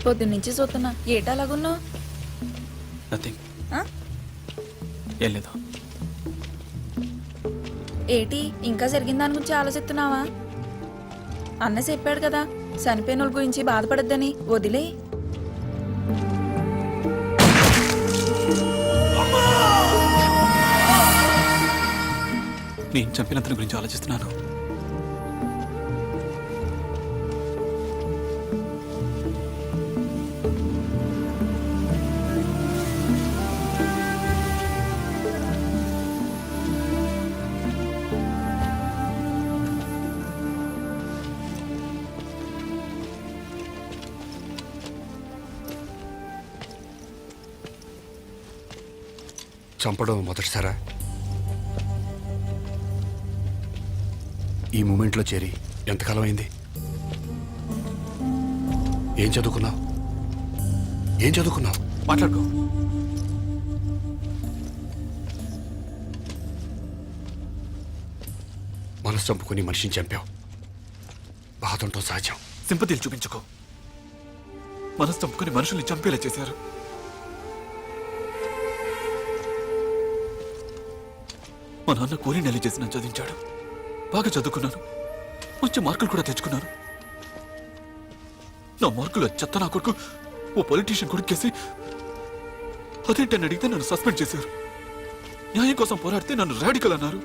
పొద్దున్నుంచి చూస్తున్నా ఏటలాగున్నావు? నథింగ్. ఏం లేదు. ఏటి ఇంకా జరిగిన దాని గురించి ఆలోచిస్తున్నావా? అన్న చెప్పాడు కదా చనిపోయిన వాళ్ళ గురించి బాధపడద్దని. వదిలే. నేను చంపినంతని గురించి ఆలోచిస్తున్నాను. చంపడం మొదటిసారా? ఈ మూమెంట్లో చేరి ఎంతకాలం అయింది? ఏం చదువుకున్నావు? మాట్లాడుకో. మనసు చంపుకుని మనిషిని చంపావు. బాధంతో సహజం. సింపతిలు చూపించుకో. మనసు చంపుకొని మనుషుల్ని చంపేలా చేశారు. మా నాన్న కూలీ నెల చేసి నన్ను చదివించాడు. బాగా చదువుకున్నాను. మంచి మార్కులు కూడా తెచ్చుకున్నాను. నా మార్కులు చెత్త నా కొడుకు ఓ పొలిటీషియన్ కొడుకేసి అదేంటని అడిగితే నన్ను సస్పెండ్ చేశారు. న్యాయం కోసం పోరాడితే నన్ను రాడికల్ అన్నారు.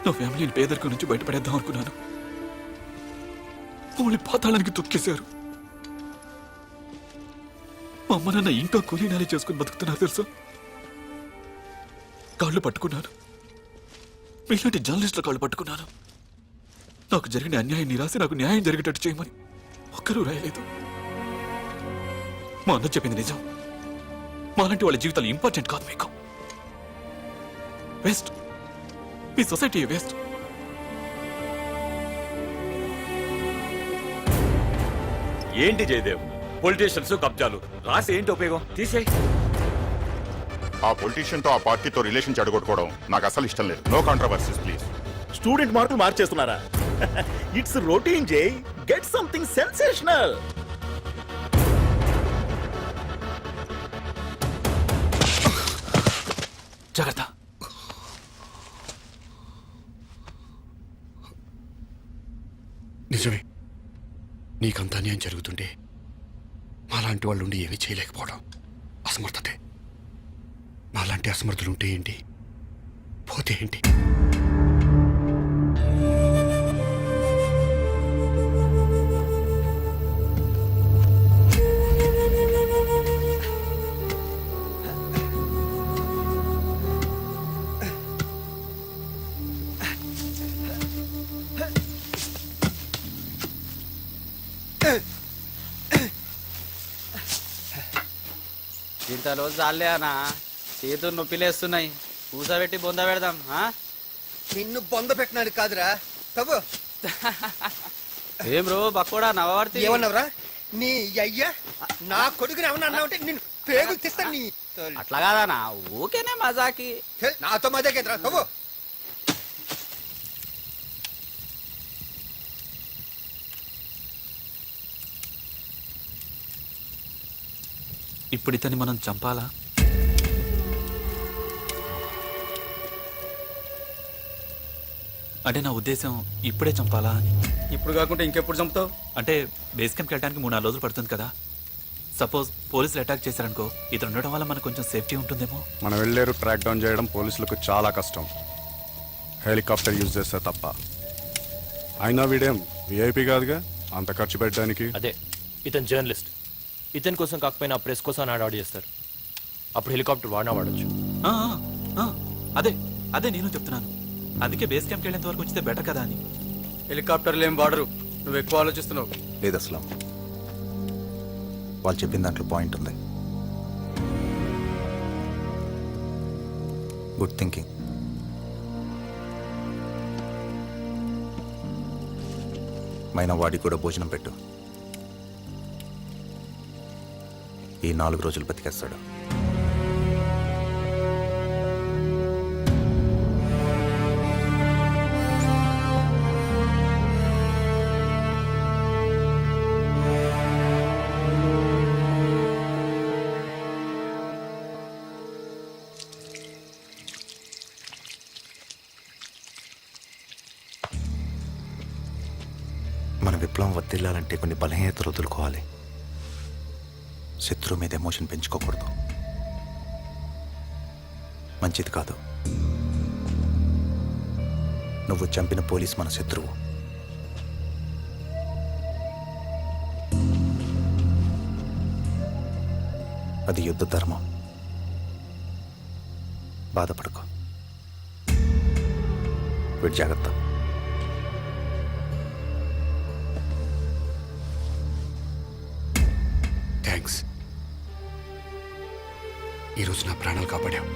నా ఫ్యామిలీని పేదరికం నుంచి బయటపడేద్దాం అనుకున్నాను. వాళ్ళని పాతాళానికి తొక్కేశారు. మా అమ్మ నాన్న ఇంకా కూలీ నెల చేసుకుని బతుకుతున్నారు తెలుసా? కాళ్ళు పట్టుకున్నాను. మీలాంటి జర్నలిస్టుల కాళ్ళు పట్టుకున్నాను. నాకు జరిగిన అన్యాయాన్ని రాసి నాకు న్యాయం జరిగేటట్టు చేయమని ఒక్కరూ రాయలేదు. మా అన్న చెప్పింది నిజం. మాలాంటి వాళ్ళ జీవితాలు ఇంపార్టెంట్ కాదు మీకు. వేస్ట్. మీ సొసైటీ వేస్ట్. ఏంటి జయదేవ్, పొలిటీషియన్స్ కబ్జాలు రాసి ఏంటి ఉపయోగం? తీసేయ్. ఆ పొలిటీషియన్ తో ఆ పార్టీతో రిలేషన్ చెడగొట్టుకోవడం నాకు అసలు ఇష్టం లేదు. No controversies please. స్టూడెంట్ మార్కులు మార్చేస్తున్నారా? ఇట్స్ రొటీన్ జై. Get something sensational. జాగ్రత్త. నిజమే. నీకంత అన్యాయం జరుగుతుంటే మాలాంటి వాళ్ళు ఉండి ఏమీ చేయలేకపోవడం అసమర్థతే. మాలాంటి అసమర్థులుంటే ఏంటి, పోతే ఏంటి? ఇంత రోజు చాలే అనా, చేతులు నొప్పిలేస్తున్నాయి. కూసబెట్టి బొంద పెడదాం. నిన్ను బొంద పెట్టినాడు కాదురా తవ్వు. ఏం రో బక్కోడా నవవర్తి ఏమన్నావురా? నీ అయ్యా నా కొడుకుని ఏమన్నా అన్నావుంటే నిన్ను పేగులు తీస్తాను. నీ అట్లా కాదనా, ఊకేనే మజాకి. నాతో మజాకేంద్రా తవ్వు. ఇప్పుడు ఇతన్ని మనం చంపాలా? అంటే నా ఉద్దేశం ఇప్పుడే చంపాలా అని. ఇప్పుడు కాకుండా ఇంకెప్పుడు చంపుతావు? అంటే బేస్ క్యాంప్కి వెళ్ళడానికి 3-4 రోజులు పడుతుంది కదా. సపోజ్ పోలీసులు అటాక్ చేశారనుకో, ఇతను ఉండడం వల్ల మనకు కొంచెం సేఫ్టీ ఉంటుందేమో. మనం వెళ్ళేరు ట్రాక్ డౌన్ చేయడం పోలీసులకు చాలా కష్టం. హెలికాప్టర్ యూజ్ చేస్తే తప్ప. అయినా వీడేం విఐపి కాదుగా అంత ఖర్చు పెట్టడానికి. అదే ఇతను జర్నలిస్ట్. ఇతని కోసం కాకపోయినా ప్రెస్ కోసం ఆర్డర్ చేస్తారు. అప్పుడు హెలికాప్టర్ వాడినా వాడచ్చు. అదే అదే నేను చెప్తున్నాను. అందుకే బేస్ క్యాంప్కి వెళ్ళేంత వరకు వచ్చితే బెటర్ కదా అని. హెలికాప్టర్లు ఏం వాడరు, నువ్వు ఎక్కువ ఆలోచిస్తున్నావు. లేదు అసలు వాళ్ళు చెప్పిన దాంట్లో పాయింట్ ఉంది. Good thinking. మైనా వాడికి కూడా భోజనం పెట్టు. ఈ 4 రోజులు బతికేస్తాడు. విప్లవం వర్తిల్లాలంటే కొన్ని బలహీనతలు వదులుకోవాలి. శత్రువు మీద ఎమోషన్ పెంచుకోకూడదు. మంచిది కాదు. నువ్వు చంపిన పోలీస్ మన శత్రువు. అది యుద్ధ ధర్మం. బాధపడకు. వీడి జాగ్రత్త. థ్యాంక్స్. ఈరోజు నా ప్రాణాలు కాపాడావు.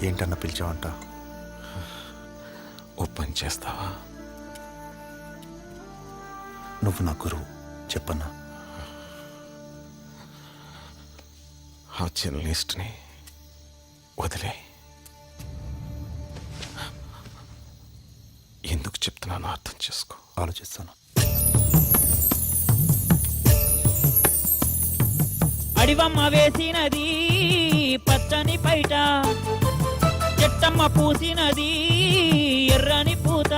ఏంటన్నా పిలిచావంట? ఓ పని చేస్తావా? నువ్వు నా గురువు, చెప్పన్నా. ఆ జర్నలిస్ట్ని వదిలే. ఎందుకు చెప్తున్నానో అర్థం చేసుకో. ఆలోచిస్తాను. అడివమ్మ వేసినది పచ్చని పైట, చెట్టమ్మ పూసినది ఎర్రని పూత.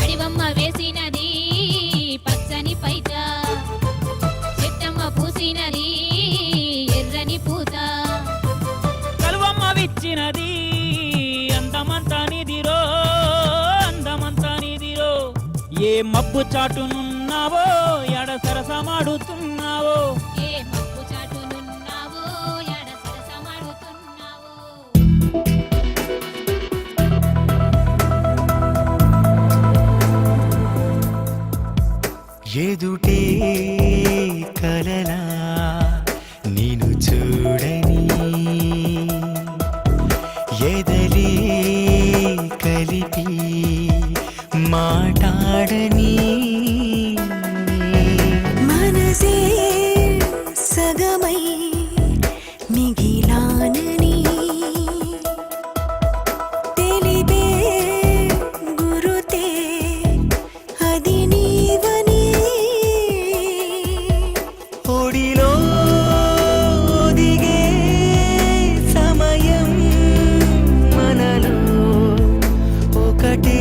అడివమ్మ వేసినది పచ్చని పైట, చెట్టమ్మ పూసినది ఎర్రని పూత. కలువమ్మ విచ్చినది అందమంతా నిదిరో, అందమంతా నిదిరో. ఏ మబ్బు చాటునున్నావో ఎడ సరసమాడుతున్నావో. ఏ మబ్బు చాటునున్నావో ఎడ సరసమాడుతున్నావో. ఎదుటే కలలా నేను చూడని, ఎదలే కలిపి మాట్లాడని. మనసే సగమై మిగిలానని తెలిపే గురుతే అది నీవని. ఒడిలో దిగే సమయం మనలో ఒకటే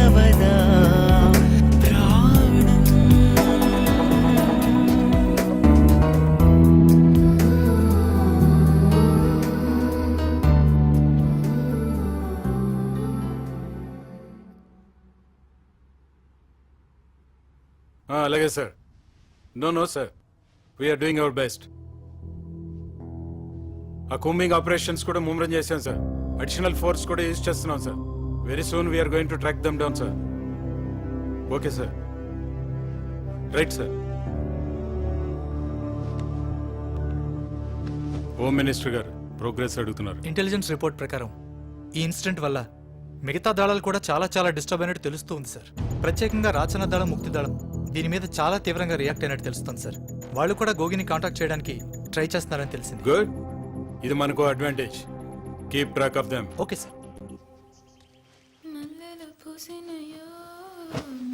అవదా ప్రాణం. అలాగే sir. No sir, we are doing our best. ఆ కూంబింగ్ ఆపరేషన్స్ కూడా ముమ్మరం చేశాం సార్. అడిషనల్ ఫోర్స్ కూడా యూజ్ చేస్తున్నాం sir. Very soon we are going to track them down sir. Okay sir. Right sir. Home minister గారు ప్రోగ్రెస్ అడుగుతున్నారు. ఇంటెలిజెన్స్ రిపోర్ట్ ప్రకారం ఈ ఇన్సిడెంట్ వల్ల మిగతా దళాలు కూడా చాలా డిస్టర్బ్ అయినట్టు తెలుస్తూ ఉంది సార్. ప్రత్యేకంగా రాచన దళం, ముక్తి దళం దీని మీద చాలా తీవ్రంగా రియాక్ట్ అయినట్టు తెలుస్తుంది సార్. వాళ్ళు కూడా గోగిని కాంటాక్ట్ చేయడానికి ట్రై చేస్తున్నారని తెలిసింది. గుడ్. ఇది మనకు advantage. Keep track of them. Okay sir. మల్లెలు పూసినయో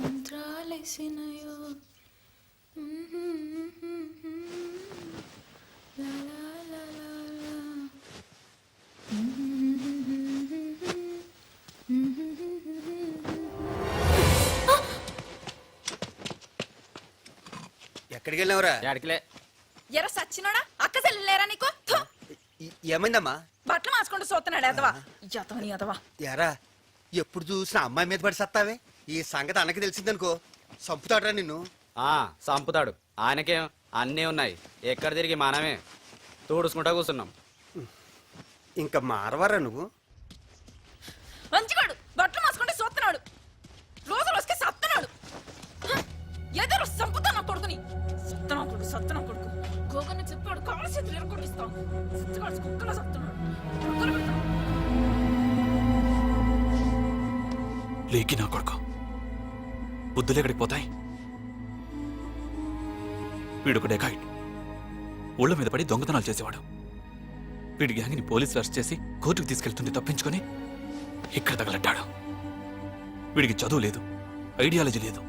మంత్రాలేసినయో లా లా లా లా లా. ఎక్కడికి వెళ్ళావురా? ఎడకలే. ఎర సచ్చినోడా? అక్క చెల్లెలేరా నీకు? థు! ఏమైందమ్మా? బట్టలు మార్చుకుంటూ చూస్తున్నాడు ఎదవా. ఎదవని ఎదవా. ఎరా ఎప్పుడు చూసినా అమ్మాయి మీద పడి సత్తావే. ఈ సంగతి అన్నకి తెలిసిందనుకో సంపుతాడరా నిన్ను. సంపుతాడు. ఆయనకేం అన్నీ ఉన్నాయి. ఎక్కడ తిరిగి మనమే తోడుసుకుంటా కూర్చున్నాం. ఇంకా మారవారా నువ్వు? మంచిగాడు బట్టలు మార్చుకుంటూ చూస్తున్నాడు. రోజులు వస్తే సత్తనాడు. ఎదురు సంపుతా నా కొడుకుని. సత్తనా కొడుకు గోగన్న చెప్పాడు. కాళ్ళు చేతులు ఎరగొట్టిస్తాం. కుక్కలో సత్తున్నాడు. లేకి నా కొడుకు బుద్ధులు ఎక్కడికి పోతాయి? వీడొక డెకాయిట్, ఊళ్ళ మీద పడి దొంగతనాలు చేసేవాడు. వీడి గ్యాంగ్ని పోలీసులు అరెస్ట్ చేసి కోర్టుకు తీసుకెళ్తుంటే తప్పించుకొని ఇక్కడ తగలడ్డాడు. వీడికి చదువు లేదు, ఐడియాలజీ లేదు.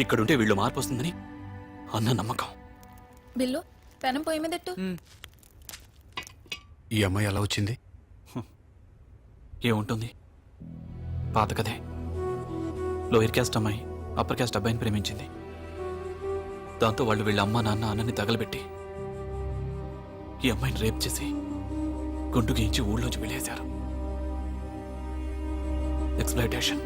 ఇక్కడుంటే వీళ్ళు మార్పు వస్తుందని అన్న నమ్మకం. బిల్లు పెనం పొయ్యి మీదట్టు. ఈ అమ్మాయి ఎలా వచ్చింది? ఏముంటుంది, పాత కదే. లోయర్ క్యాస్ట్ అమ్మాయి అప్పర్ క్యాస్ట్ అబ్బాయిని ప్రేమించింది. దాంతో వాళ్ళు వీళ్ళ అమ్మ నాన్న అన్నని తగలబెట్టి ఈ అమ్మాయిని రేప్ చేసి గుండు గీయించి ఊళ్ళోంచి వెళ్ళేశారు. ఎక్స్‌ప్లాయిటేషన్.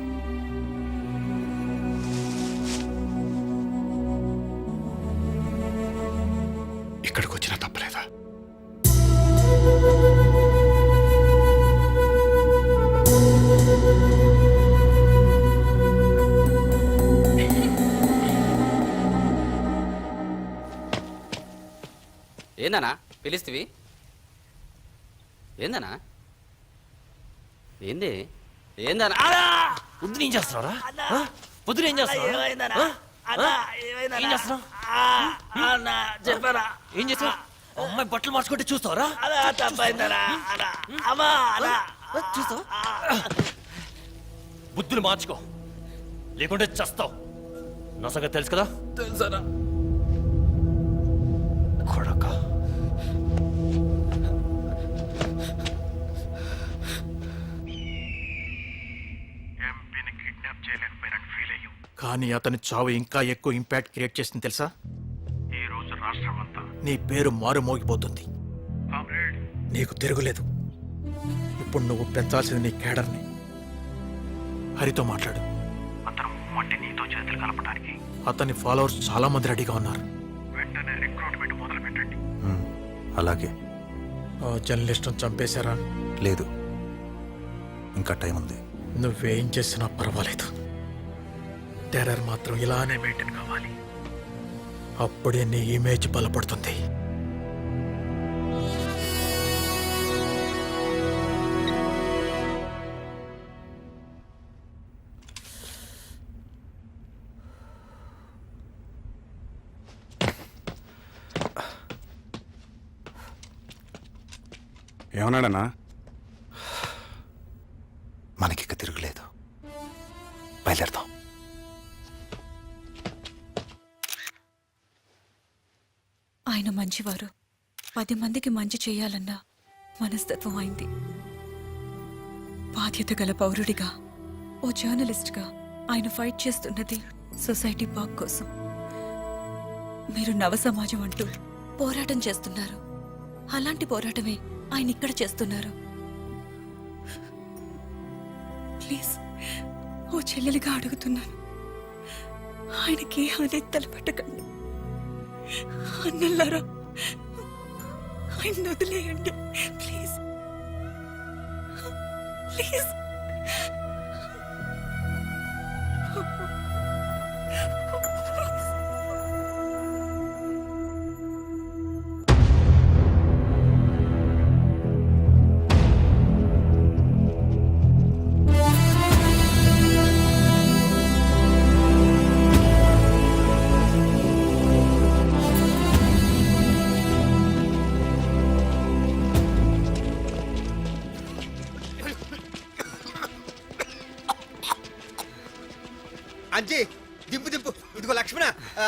ఇక్కడికి వచ్చినా తప్పలేదా? ఏందనా పిలిస్తీవి? ఏందనా? ఏంది? ఏందనా? పొద్దున ఏం చేస్తున్నారా? పొద్దున ఏం చేస్తున్నావు? చెప్పారా ఏం చేస్తావు? అమ్మాయి బట్టలు మార్చుకుంటే చూస్తావరా? చూస్తావు? బుద్ధులు మార్చుకో, లేకుంటే చస్తావు. నా సంగతి తెలుసు కదా? తెలుసారా కొడక? కానీ అతని చావు ఇంకా ఎక్కువ ఇంపాక్ట్ క్రియేట్ చేసింది తెలుసా? ఈ రోజు రాష్ట్రమంతా నీ పేరు మారుమోగిపోతుంది. నీకు తిరుగులేదు. ఇప్పుడు నువ్వు పెంచాల్సింది నీ కేడర్ని. హరితో మాట్లాడు. అతను మట్టి నీతో చేతులు కలపడానికి అతని ఫాలోవర్స్ చాలా మంది రెడీగా ఉన్నారు. వెంటనే రిక్రూట్మెంట్ మొదలు పెట్టండి. అలాగే. జర్నలిస్ట్ను చంపేశారా? లేదు, ఇంకా టైం ఉంది. నువ్వేం చేసినా పర్వాలేదు. టెర్రర్ మాత్రం ఇలానే మెయింటైన్ కావాలి. అప్పుడే నీ ఇమేజ్ బలపడుతుంది. ఏమన్నాడన్నా? మనకిక తిరుగులేదు, బయలుదేరదాం. ఆయన మంచివారు. 10 మందికి మంచి చేయాలన్న మనస్తత్వం అయింది. బాధ్యత గల పౌరుడిగా, ఓ జర్నలిస్ట్గా ఆయన ఫైట్ చేస్తున్నది సొసైటీ బాగ్ కోసం. మీరు నవ సమాజం అంటూ పోరాటం చేస్తున్నారు. అలాంటి పోరాటమే ఆయన ఇక్కడ చేస్తున్నారు. ప్లీజ్, ఓ చెల్లెలిగా అడుగుతున్నాను, ఆయనకి హాని తలపెట్టకండి. అన్నల్లారా, ఆయన వదిలేయండి ప్లీజ్, ప్లీజ్. అంజీ, దింపు దింపు. ఇదిగో లక్ష్మణ,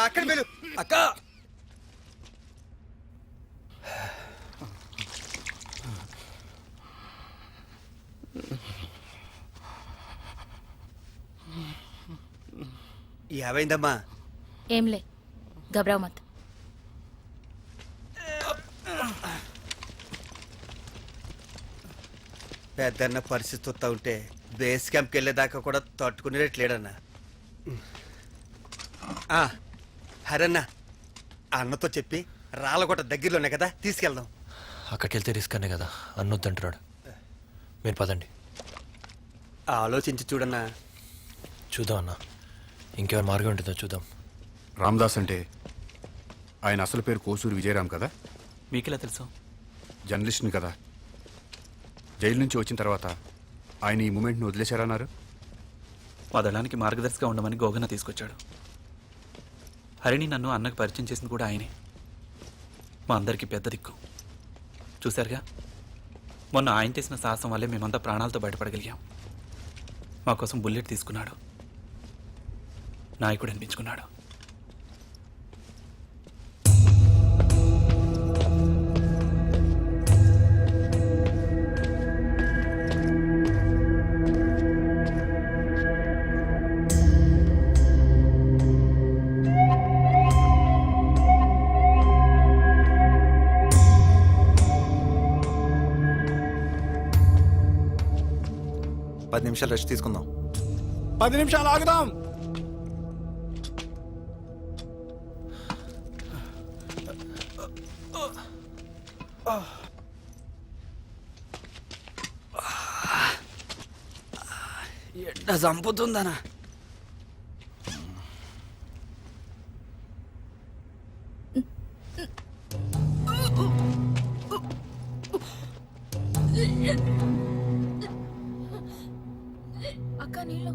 అక్కడ వెళ్ళు. అక్క ఏమైందమ్మా? ఏంలే, గబరావు మత్. పెద్దన్న పరిస్థితి వస్తా ఉంటే బేస్ క్యాంప్కి వెళ్ళేదాకా కూడా తట్టుకునేట్లేడన్నా. హరన్న, అన్నతో చెప్పి రాళ్ళగొట్ట దగ్గరలోనే కదా, తీసుకెళ్దాం. అక్కడికి వెళ్తే రిస్క్ అనే కదా అన్నొద్దంటున్నాడు. మీరు పదండి. ఆలోచించి చూడన్నా. చూద్దాం అన్న, ఇంకేమైనా మార్గం ఉంటుందో చూద్దాం. రామ్దాస్ అంటే ఆయన అసలు పేరు కోసూరి విజయరామ్ కదా? మీకెలా తెలుసు? జర్నలిస్ట్ని కదా. జైలు నుంచి వచ్చిన తర్వాత ఆయన ఈ మూమెంట్ని వదిలేశారన్నారు. మా దళానికి మార్గదర్శిగా ఉండమని గోగన్న తీసుకొచ్చాడు. హరిని నన్ను అన్నకు పరిచయం చేసింది కూడా ఆయనే. మా అందరికీ పెద్ద దిక్కు. చూశారుగా, మొన్న ఆయన చేసిన సాహసం వల్లే మేమంతా ప్రాణాలతో బయటపడగలిగాం. మా కోసం బుల్లెట్ తీసుకున్నాడు, నాయకుడు అనిపించుకున్నాడు. పది నిమిషాలు రెస్ట్ తీసుకుందాం. 10 నిమిషాలు ఆగుదాం. ఎండ చంపుతుందనా? అక్క నీళ్ళు.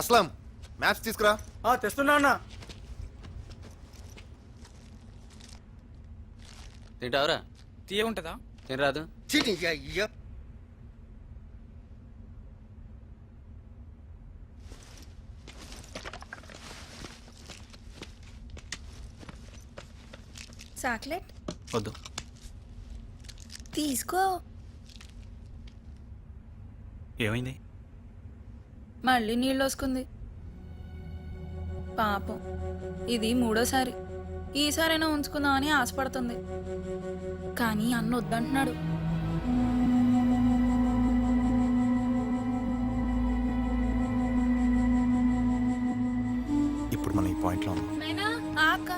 అస్లాం, మ్యాప్స్ తీసుకురా. తెస్తున్నా అన్న. తింటావరా? తీయ ఉంటుందా? తినరాదు? అయ్యో, చాక్లెట్ వద్దు. తీసుకో. ఏమైంది? మళ్ళీ నీళ్ళు వస్తుంది. పాపం, ఇది 3వ సారి. ఈసారైనా ఉంచుకుందామని ఆశపడుతుంది, కానీ అన్న వద్దంటున్నాడు. ఇప్పుడు మనం ఈ పాయింట్లో ఉన్నాం. అక్క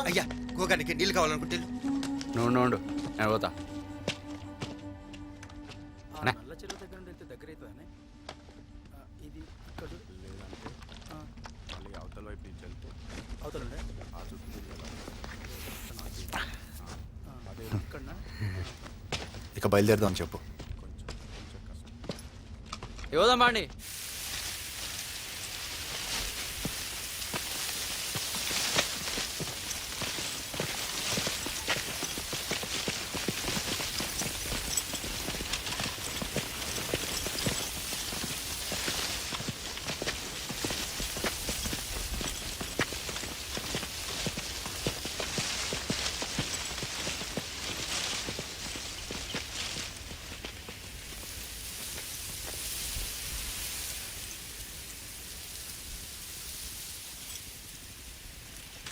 అయ్యా గోగానికి నీళ్ళు కావాలనుకుంటే నుండు నుండు, నేను పోతా. నల్ల చెరువు దగ్గర నుండి వెళ్తే దగ్గర అవుతుందనే. ఇది ఇక్కడ అవతల వైపు నుంచి వెళ్తే అవతల ఇక బయలుదేరదాం చెప్పు. ఇవ్వదమ్మా అండి.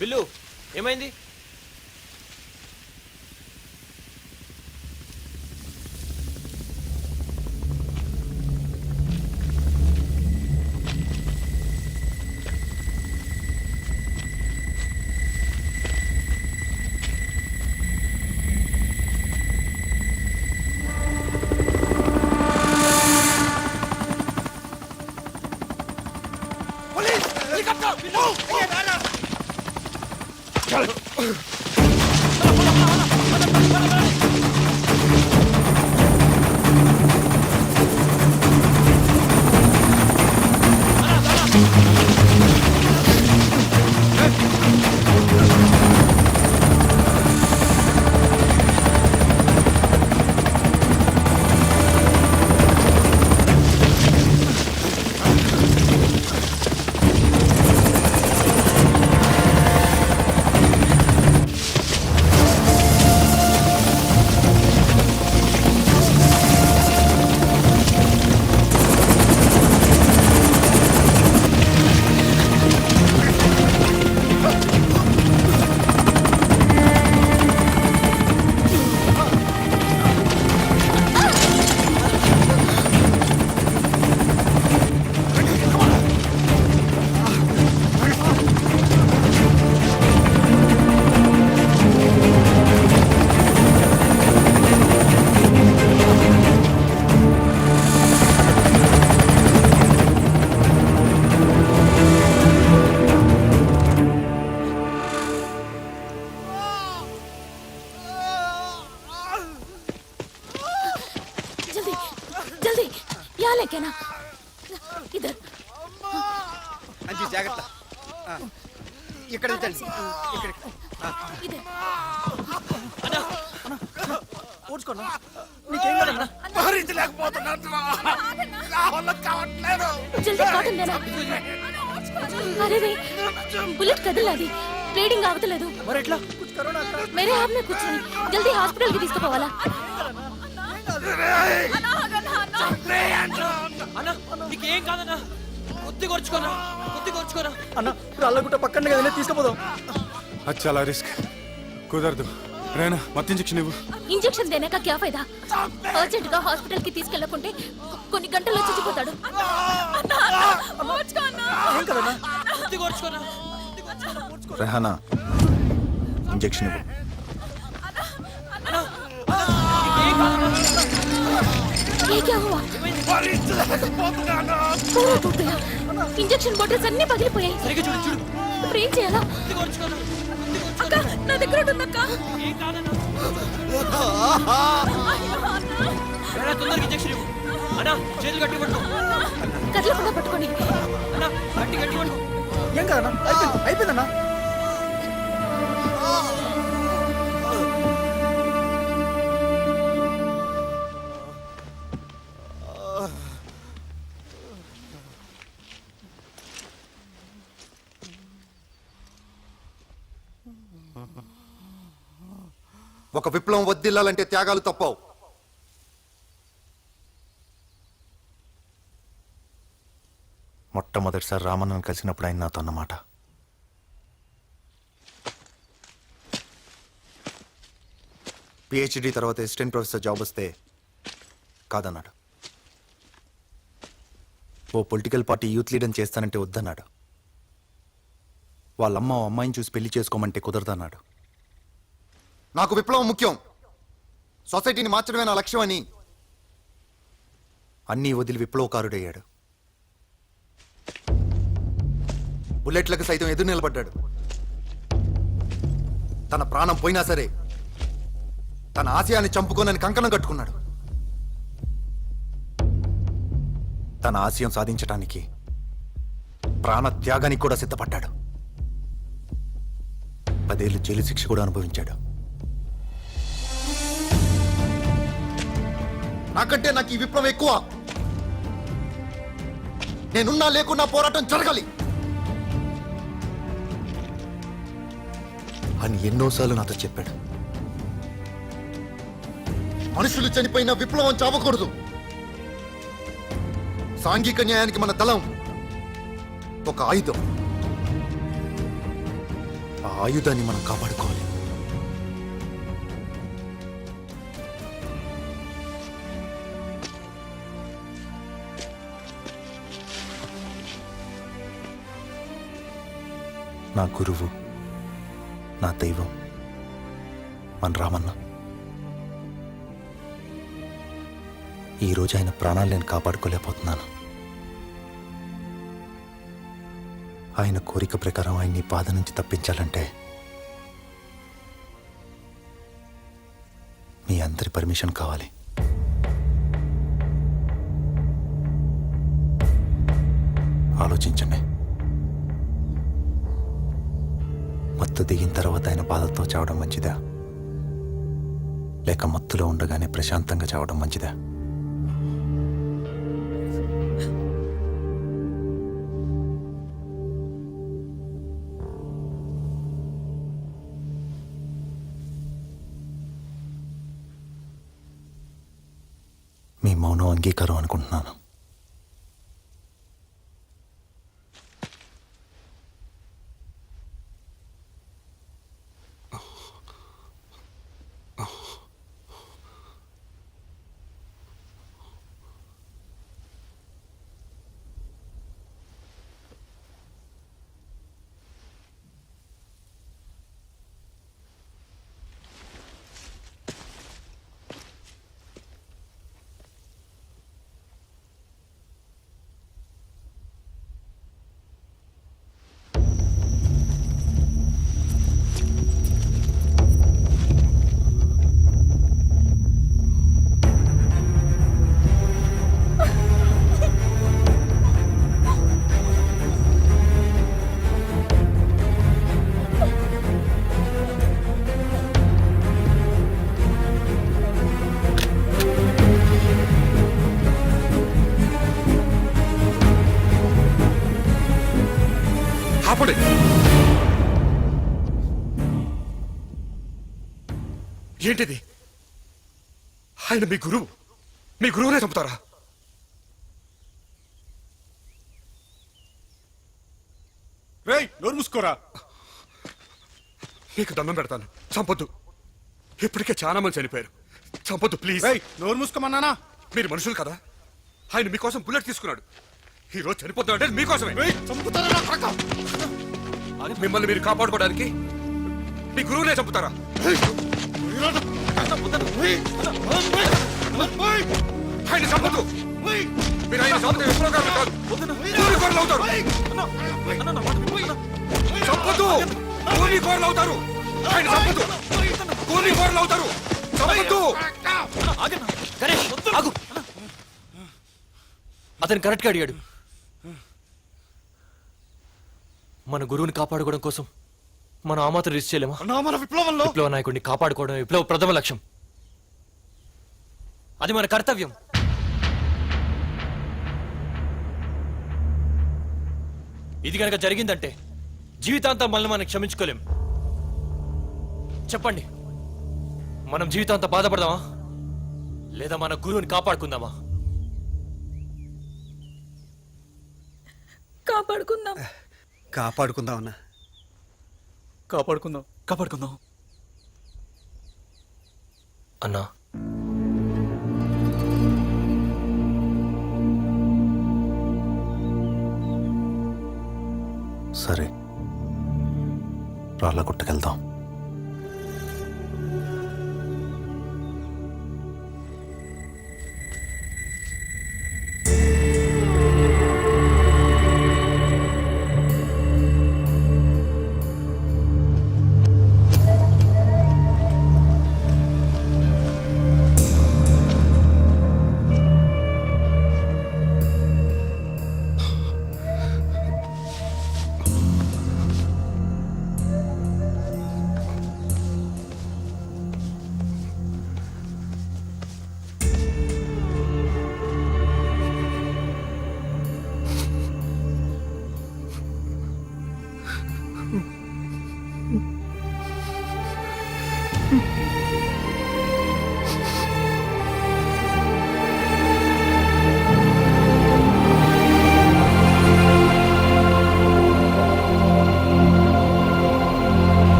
బిల్లు ఏమైంది? यहाँ लेके ना इधर అంజీ జాగ్రత్త ఆ, ఇక్కడ ఉంచండి ఇక్కడ इधर ఊడ్చుకోనా నీకేం కాదన్నా जल्दी కాటన్ देना अरे रे बुलेट కదలది బ్లీడింగ్ ఆగతలేదు మరి ఎట్లా मेरे हाथ में कुछ नहीं जल्दी हॉस्पिटल की తీసుకుపోవాలా అన్న నీకేం కాదన్నా కొద్ది కొరుచుకోనా అన్న రాళ్ళగుట్ట పక్కన కదనే తీసుకుపోదాం అది చాలా రిస్క్ కుదరదు రేనా మత్తు ఇంజెక్షన్ ఇవ్వు. ఇంజెక్షన్ देने का क्या फायदा अर्जेंट గా హాస్పిటల్ కి తీసుకెళ్ళకుంటే కొన్ని గంటల్లో చచ్చిపోతాడు ఏం కదన్నా కొద్ది కొరుచుకోనా రెహానా ఇంజెక్షన్ ఇవ్వు. ये क्या हुआ पूरा टूट गया ఇంజెక్షన్ బాటిల్స్ అన్ని పగిలిపోయాయి సరిగ్గా చూడు చూడు ఇప్పుడు ఏం చేయాలా కొద్ది కొరుచుకోనా అక్క నా దగ్గర ఉంటుందక్క ఏం కాదన్నా రేనా తొందరగా ఇంజెక్షన్ ఇవ్వు అన్నా చేతులు గట్టి పట్టు కదలకుండా పట్టుకోండి అన్నా గట్టి పట్టు ఏం కదన్నా అయిపోయిందన్నా ఒక విప్లవం వద్దిల్లాలంటే త్యాగాలు తప్పవు. మొట్టమొదటిసారి రామన్నను కలిసినప్పుడు ఆయన నాతో అన్నమాట, పిహెచ్డి తర్వాత అసిస్టెంట్ ప్రొఫెసర్ జాబ్ వస్తే కాదన్నాడు. ఓ పొలిటికల్ పార్టీ యూత్ లీడర్ చేస్తానంటే వద్దన్నాడు. వాళ్ళమ్మ ఓ అమ్మాయిని చూసి పెళ్లి చేసుకోమంటే కుదరదన్నాడు. నాకు విప్లవం ముఖ్యం, సొసైటీని మార్చడమే నా లక్ష్యం అని అన్నీ వదిలి విప్లవకారుడయ్యాడు. బుల్లెట్లకు సైతం ఎదురు నిలబడ్డాడు. తన ప్రాణం పోయినా సరే తన ఆశయాన్ని చంపుకోనని కంకణం కట్టుకున్నాడు. తన ఆశయం సాధించడానికి ప్రాణ త్యాగానికి కూడా సిద్ధపడ్డాడు. 10 ఏళ్ళు జైలు శిక్ష కూడా అనుభవించాడు. నాకంటే నాకు ఈ విప్లవం ఎక్కువ. నేనున్నా లేకున్నా పోరాటం జరగాలి అని ఎన్నోసార్లు నాతో చెప్పాడు. మనుషులు చనిపోయిన విప్లవం చావకూడదు. సాంఘిక న్యాయానికి మన దళం ఒక ఆయుధం. ఆ ఆయుధాన్ని మనం కాపాడుకోవాలి. నా గురువు, నా దైవం మన రామన్న. ఈరోజు ఆయన ప్రాణాలు నేను కాపాడుకోలేకపోతున్నాను. ఆయన కోరిక ప్రకారం ఆయన్ని బాధ నుంచి తప్పించాలంటే మీ అందరి పర్మిషన్ కావాలి. ఆలోచించండి. మత్తు దిగిన తర్వాత ఆయన బాధతో చావడం మంచిదా, లేక మత్తులో ఉండగానే ప్రశాంతంగా చావడం మంచిదా? మీ మౌనం అంగీకారం అనుకుంటున్నాను. ఏంటిది? ఆయన మీ గురువు. మీ గురువునే చంపుతారా? రేయ్, నోరు మూసుకోరా. నీకు దండం పెడతాను, చంపొద్దు. ఇప్పటికే చాలా మంది చనిపోయారు. చంపొద్దు ప్లీజ్. నోరు మూసుకోమన్నానా? మీరు మనుషులు కదా. ఆయన మీకోసం బుల్లెట్ తీసుకున్నాడు. ఈ రోజు చనిపోతాడు అంటే మీకోసమే. మిమ్మల్ని మీరు కాపాడుకోవడానికి మీ గురువునే చంపుతారా? ఆయన చంపదు. మీరు ఆయన చంపితే విప్లవకారులు కాదు, కూలికోరులు అవుతారు. చంపదు, కూలికోరులు అవుతారు. ఆయన చంపదు, కూలికోరులు అవుతారు. చంపదు. అతను కరెక్ట్గా అడిగాడు. మన గురువుని కాపాడుకోవడం కోసం మనం ఆ మాత్రం రిస్క్ చేయలేమా? మన విప్లవంలో విప్లవ నాయకుడిని కాపాడుకోవడం విప్లవ ప్రథమ లక్ష్యం. అది మన కర్తవ్యం. ఇది కనుక జరిగిందంటే జీవితాంతం మనల్ని మనం క్షమించుకోలేం. చెప్పండి, మనం జీవితాంతం బాధపడదామా లేదా మన గురువుని కాపాడుకుందామా? కాపాడుకుందాం. కాపాడుకుందాం అన్నా. కాపాడుకుందాం, కాపాడుకుందాం. అన్నా, సరే, రాళ్ళ గుట్టకెళ్దాం.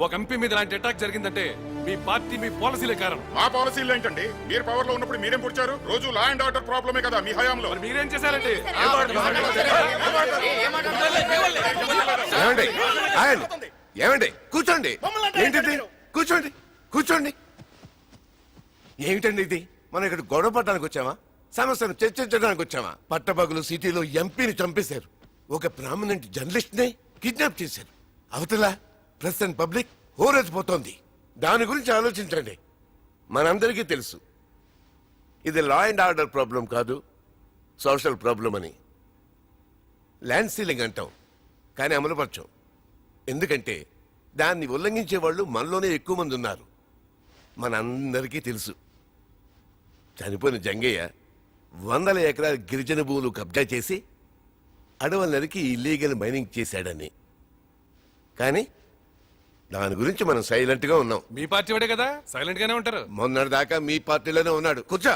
ఒక ఎంపీ మీద ఇలాంటి అటాక్ జరిగిందంటే మీ పార్టీ, మీ పాలసీలే కారణం. మా పాలసీలు ఏంటండి? మీరు పవర్ లో ఉన్నప్పుడు మీరేం పొడిచారు? రోజు లా అండ్ ఆర్డర్ ప్రాబ్లమే కదా మీ హయాంలో. మీరేం చేశారంటే ఏమండి, కూర్చోండి. ఏంటిది? కూర్చోండి, కూర్చోండి. ఏమిటండి ఇది? మనం ఇక్కడ గొడవ పడడానికి వచ్చామా? సమస్యను చర్చించడానికి వచ్చామా? పట్టపగలు సిటీలో ఎంపీని చంపేశారు. ఒక ప్రామినెంట్ జర్నలిస్ట్ ని కిడ్నాప్ చేశారు. అవతల ప్రెస్ అండ్ పబ్లిక్ హోరెత్తిపోతోంది. దాని గురించి ఆలోచించండి. మనందరికీ తెలుసు ఇది లా అండ్ ఆర్డర్ ప్రాబ్లం కాదు, సోషల్ ప్రాబ్లం అని. ల్యాండ్ సీలింగ్ అంటాం, కానీ అమలుపరచం. ఎందుకంటే దాన్ని ఉల్లంఘించే వాళ్ళు మనలోనే ఎక్కువ మంది ఉన్నారు. మనందరికీ తెలుసు చనిపోయిన జంగయ్య 100 ఎకరాల గిరిజన భూములు కబ్జా చేసి అడవుల నరికి ఇల్లీగల్ మైనింగ్ చేశాడని. కానీ దాని గురించి మనం సైలెంట్ గా ఉన్నాం. మీ పార్టీ వాడే కదా, సైలెంట్ గానే ఉంటారు. మొన్నటిదాకా మీ పార్టీలోనే ఉన్నాడు. కూర్చో.